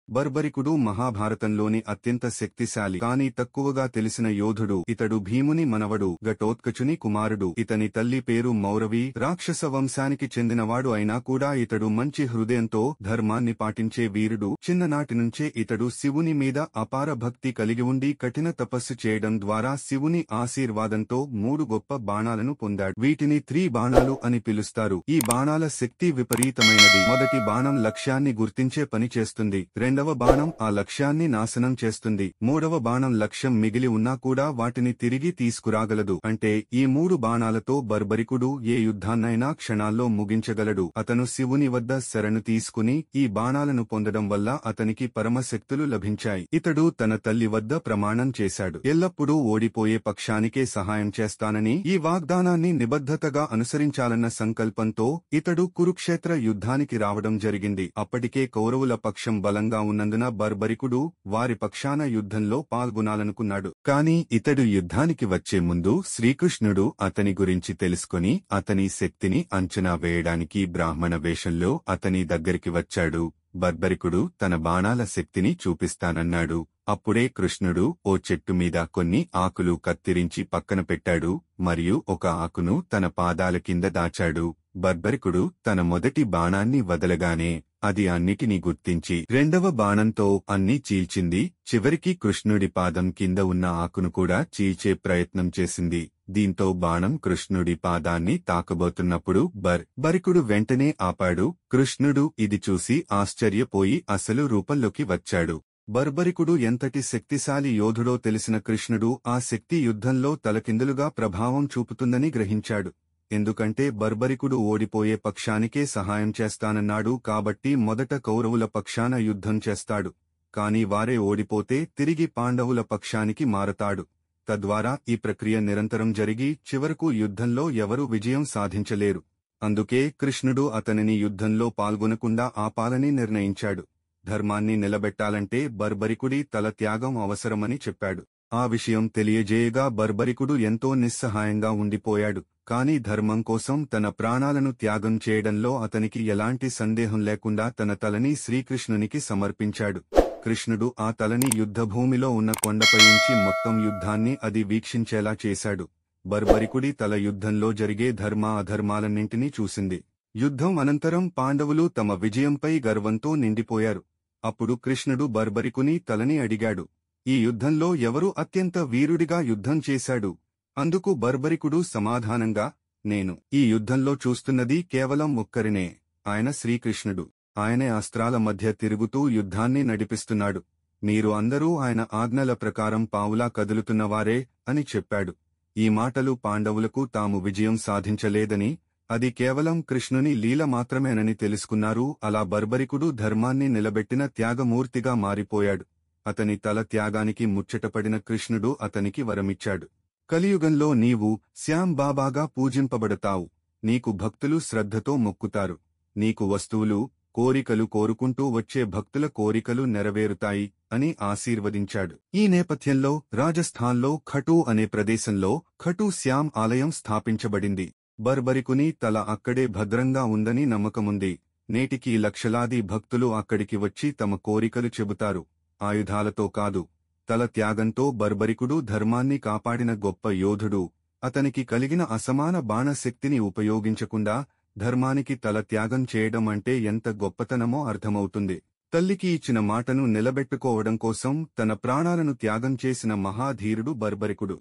బర్బరికుడు మహాభారతంలోని అత్యంత శక్తిశాలి కానీ తక్కువగా తెలిసిన యోధుడు. ఇతడు భీముని మనవడు, ఘటోత్కచుని కుమారుడు. ఇతని తల్లి పేరు మౌరవి, రాక్షస వంశానికి చెందినవాడు. అయినా కూడా ఇతడు మంచి హృదయంతో ధర్మాన్ని పాటించే వీరుడు. చిన్ననాటి నుంచే ఇతడు శివుని మీద అపార భక్తి కలిగి ఉండి కఠిన తపస్సు చేయడం ద్వారా శివుని ఆశీర్వాదంతో 3 గొప్ప బాణాలను పొందాడు. వీటిని త్రిబాణాలు అని పిలుస్తారు. ఈ బాణాల శక్తి విపరీతమైనది. మొదటి బాణం లక్ష్యాన్ని గుర్తించే పని చేస్తుంది. రెండవ బాణం ఆ లక్ష్యాన్ని నాశనం చేస్తుంది. మూడవ బాణం లక్ష్యం మిగిలి ఉన్నా కూడా వాటిని తిరిగి తీసుకురాగలదు. అంటే ఈ 3 బాణాలతో బర్బరికుడు ఏ యుద్ధాన్నైనా క్షణాల్లో ముగించగలడు. అతను శివుని వద్ద శరణు తీసుకుని ఈ బాణాలను పొందడం వల్ల అతనికి పరమశక్తులు లభించాయి. ఇతడు తన తల్లి వద్ద ప్రమాణం చేశాడు. ఎల్లప్పుడూ ఓడిపోయే పక్షానికే సహాయం చేస్తానని. ఈ వాగ్దానాన్ని నిబద్ధతగా అనుసరించాలన్న సంకల్పంతో ఇతడు కురుక్షేత్ర యుద్ధానికి రావడం జరిగింది. అప్పటికే కౌరవుల పక్షం బలంగా ఉన్నందున బర్బరికుడు వారి పక్షాన యుద్ధంలో పాల్గొనాలనుకున్నాడు. కాని ఇతడు యుద్ధానికి వచ్చే ముందు శ్రీకృష్ణుడు అతని గురించి తెలుసుకుని అతని శక్తిని అంచనా వేయడానికి బ్రాహ్మణ వేషంలో అతని దగ్గరికి వచ్చాడు. బర్బరికుడు తన బాణాల శక్తిని చూపిస్తానన్నాడు. అప్పుడే కృష్ణుడు ఓ చెట్టు మీద కొన్ని ఆకులు కత్తిరించి పక్కన పెట్టాడు మరియు ఒక ఆకును తన పాదాల కింద దాచాడు. బర్బరికుడు తన మొదటి బాణాన్ని వదలగానే అది అన్నిటినీ గుర్తించి రెండవ బాణంతో అన్నీ చీల్చింది. చివరికి కృష్ణుడి పాదం కింద ఉన్న ఆకును కూడా చీల్చే ప్రయత్నం చేసింది. దీంతో బాణం కృష్ణుడి పాదాన్ని తాకబోతున్నప్పుడు బర్బరికుడు వెంటనే ఆపాడు. కృష్ణుడు ఇది చూసి ఆశ్చర్యపోయి అసలు రూపంలోకి వచ్చాడు. బర్బరికుడు ఎంతటి శక్తిశాలి యోధుడో తెలిసిన కృష్ణుడు ఆ శక్తి యుద్ధంలో తలకిందులుగా ప్రభావం చూపుతుందని గ్రహించాడు. ఎందుకంటే బర్బరికుడు ఓడిపోయే పక్షానికే సహాయం చేస్తానన్నాడు కాబట్టి మొదట కౌరవుల పక్షాన యుద్ధం చేస్తాడు. కాని వారే ఓడిపోతే తిరిగి పాండవుల పక్షానికి మారతాడు. తద్వారా ఈ ప్రక్రియ నిరంతరం జరిగి చివరకు యుద్ధంలో ఎవరూ విజయం సాధించలేరు. అందుకే కృష్ణుడు అతనిని యుద్ధంలో పాల్గొనకుండా ఆపాలని నిర్ణయించాడు. ధర్మాన్ని నిలబెట్టాలంటే బర్బరికుడి తల త్యాగం అవసరమని చెప్పాడు. ఆ విషయం తెలియజేయగా బర్బరికుడు ఎంతో నిస్సహాయంగా ఉండిపోయాడు. కాని ధర్మం కోసం తన ప్రాణాలను త్యాగం చేయడంలో అతనికి ఎలాంటి సందేహం లేకుండా తన తలని శ్రీకృష్ణునికి సమర్పించాడు. కృష్ణుడు ఆ తలని యుద్ధభూమిలో ఉన్న కొండపై ఉంచి మొత్తం యుద్ధాన్ని అది వీక్షించేలా చేశాడు. బర్బరికుడి తల యుద్ధంలో జరిగే ధర్మ అధర్మాలన్నింటినీ చూసింది. యుద్ధం అనంతరం పాండవులు తమ విజయంపై గర్వంతో నిండిపోయారు. అప్పుడు కృష్ణుడు బర్బరికుని తలని అడిగాడు, ఈ యుద్ధంలో ఎవరు అత్యంత వీరుడిగా యుద్ధం చేశాడు? అందుకు బర్బరికుడు సమాధానంగా, నేను ఈ యుద్ధంలో చూస్తున్నది కేవలం ఒక్కరినే, ఆయన శ్రీకృష్ణుడు. ఆయనే అస్త్రాల మధ్య తిరుగుతూ యుద్ధాన్ని నడిపిస్తున్నాడు. మీరు అందరూ ఆయన ఆజ్ఞల ప్రకారం పావులా కదులుతున్నవారే అని చెప్పాడు. ఈ మాటలు పాండవులకు తాము విజయం సాధించలేదని, అది కేవలం కృష్ణుని లీల మాత్రమేనని తెలుసుకున్నారు. అలా బర్బరికుడు ధర్మాన్ని నిలబెట్టిన త్యాగమూర్తిగా మారిపోయాడు. అతని తల త్యాగానికి ముచ్చటపడిన కృష్ణుడు అతనికి వరమిచ్చాడు. కలియుగంలో నీవు శ్యాం బాబాగా పూజింపబడతావు. నీకు భక్తులు శ్రద్ధతో మొక్కుతారు. నీకు వస్తువులు, కోరికలు కోరుకుంటూ వచ్చే భక్తుల కోరికలు నెరవేరుతాయి అని ఆశీర్వదించాడు. ఈ నేపథ్యంలో రాజస్థాన్లో ఖటూ అనే ప్రదేశంలో ఖటూ శ్యాం ఆలయం స్థాపించబడింది. బర్బరికుని తల అక్కడే భద్రంగా ఉందని నమ్మకముంది. నేటికీ లక్షలాది భక్తులు అక్కడికి వచ్చి తమ కోరికలు చెబుతారు. ఆయుధాలతో కాదు, తల త్యాగంతో బర్బరికుడు ధర్మాన్ని కాపాడిన గొప్ప యోధుడు. అతనికి కలిగిన అసమాన బాణశక్తిని ఉపయోగించకుండా ధర్మానికి తల త్యాగం చేయడం అంటే ఎంత గొప్పతనమో అర్థమవుతుంది. తల్లికి ఇచ్చిన మాటను నిలబెట్టుకోవడం కోసం తన ప్రాణాలను త్యాగం చేసిన మహాధీరుడు బర్బరికుడు.